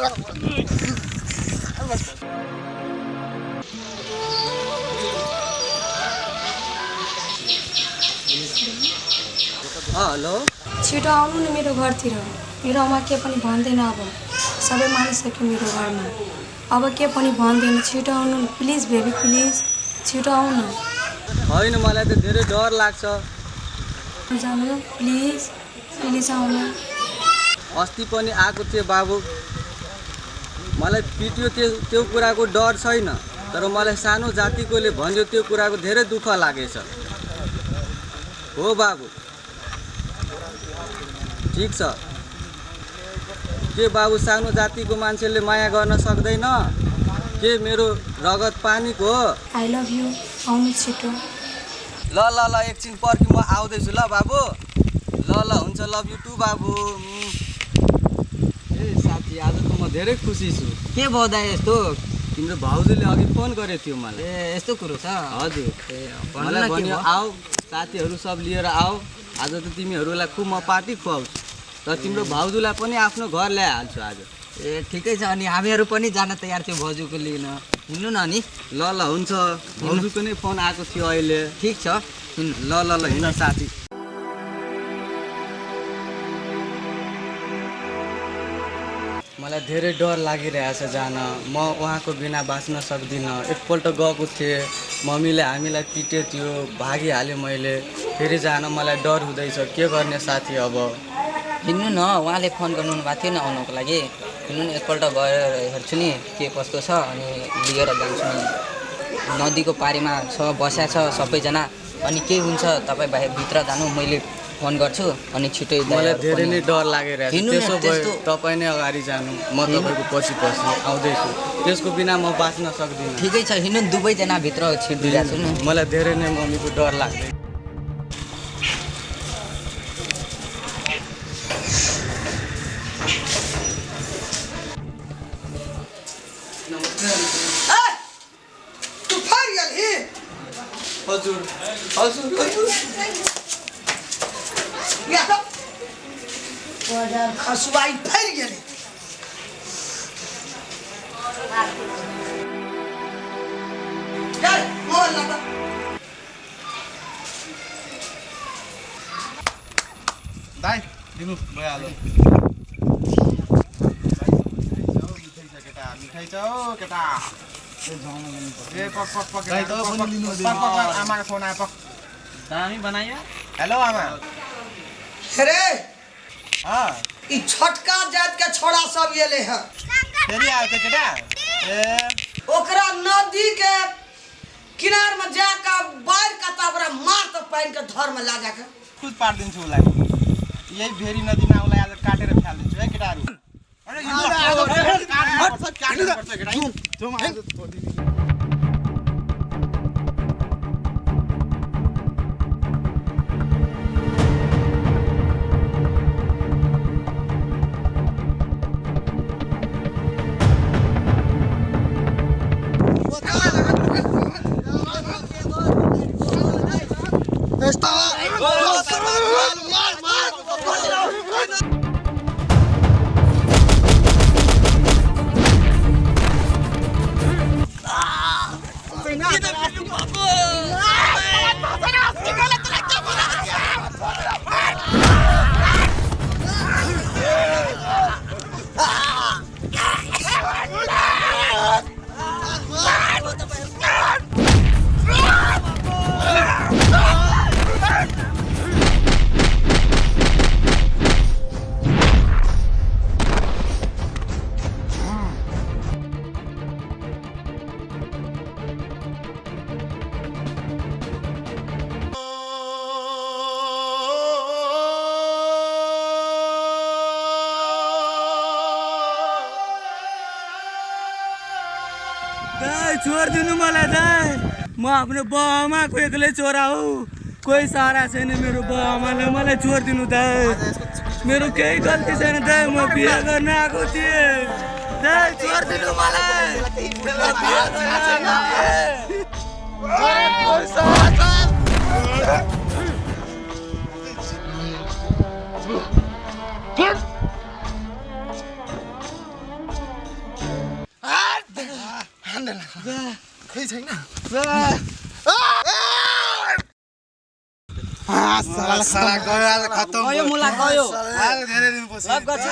Hello छिटो आउनु नि मेरो घरतिर। मेरो आमा के पनि भन्दैन, अब सबै मानिसक्यो मेरो घरमा। अब के पनि भन्दैन, छिटो आउनु प्लिज बेबी, प्लिज छिटो आउनु। होइन, मलाई त धेरै डर लाग्छ। जानु प्लिज, प्लिज आउनु। अस्ति पनि आएको थिएँ बाबु, मलाई पिट्यो, त्यो कुराको डर छैन, तर मलाई सानो जातिकोले भन्यो त्यो कुराको धेरै दुःख लागेछ। हो बाबु, ठिक छ। के बाबु सानो जातिको मान्छेले माया गर्न सक्दैन? के मेरो रगत पानीको हो? आई लभ यु, आउनु छिटो। ल ल ल एकछिन पर्खि, म आउँदैछु ल बाबु। ल ल हुन्छ, लभ यु टु बाबु। ए साथी, आज त म धेरै खुसी छु। के भयो दाइ यस्तो? तिम्रो भाउजूले अघि फोन गरेको थियो मलाई। ए यस्तो कुरो छ? हजुर, मलाई भन्यो आऊ, साथीहरू सब लिएर आऊ, आज त तिमीहरूलाई खुब म पार्टी खुवाउँछु, र तिम्रो भाउजूलाई पनि आफ्नो घर ल्याइहाल्छु आज। ए ठिकै छ, अनि हामीहरू पनि जान तयार थियो भाउजूको लिन। हिँड्नु न अनि। ल ल हुन्छ, भाउजूको नै फोन आएको थियो अहिले। ठिक छ, ल ल ल हिँड साथी। मलाई धेरै डर लागिरहेछ जान। म उहाँको बिना बाँच्न सक्दिनँ। एकपल्ट गएको थिएँ, मम्मीले हामीलाई पिटे थियो, भागिहालेँ मैले। फेरि जान मलाई डर हुँदैछ, के गर्ने साथी अब? हिँड्नु न, उहाँले फोन गर्नु भएको थियो नि आउनुको लागि। हिँड्नु नि, एकपल्ट गएर हेर्छु नि के कस्तो छ, अनि लिएर जान्छु नि। नदीको पारीमा छ, बस्या छ सबैजना, अनि के हुन्छ तपाईँ बाहिर भित्र जानु, मैले फोन गर्छु, अनि छिटै। मलाई धेरै नै डर लागिरहेछ। त्यसो भए तपाईँ नै अगाडि जानु, म तपाईँको पछि आउँदैछु। त्यसको बिना म बाँच्न सक्दिनँ। ठिकै छ, हिँड्नु, दुवैजना भित्र छिर्दिरहेको छु नि। मलाई धेरै नै मम्मीको डर लाग्दैन। हजुर हजुर हजुर खसुवाई फैल गेले। दाइ दिनु भइहाल्यो। मिठाई छ केटा। आमाको फोन आयो, दामी बनाइयो। हेलो आमा। अरे हाँ, ई छोटका जात के छोड़ा सब ये ले हैं। फेरि आयो त केटा। ए ओकरा नदी के किनार में जाकर बाढ़ का ताबरा मार तो पानी के धर में ला जाकर खुद पारिदिन्छु उसलाई। यही भेरी नदीमा उसलाई आज काटेर फालिदिन्छु है केटाहरू। छोड़ दिनु मलाई दाइ, म आफ्नो बाबुआमाको एक्लै छोरा हो, कोही सहारा छैन मेरो बाबुआमालाई। मलाई छोड़ दिनु दाइ, मेरो केही गल्ती छैन दाइ, म बिहे गर्न आएको थिएँ दाइ, छोड़ दिनु मलाई। खै छैन साला गयो आज खतम गयो मुला गयो आज धेरै दिन पछि लभ गर्छ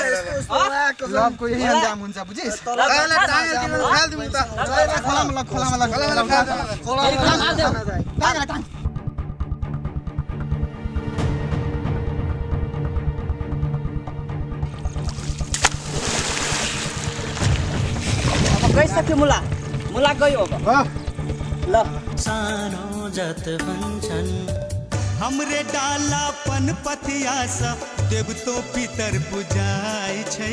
लभको यही अन्जाम हुन्छ बुझिस अहिले टाइगर किनेर फाल्दिउँ त खोलामा गइसक्यो मुला मुला गयो अब ल सानो जत भन्छन् हमरे डाला पन पथिया सा देव तो पितर बुझाइ छै।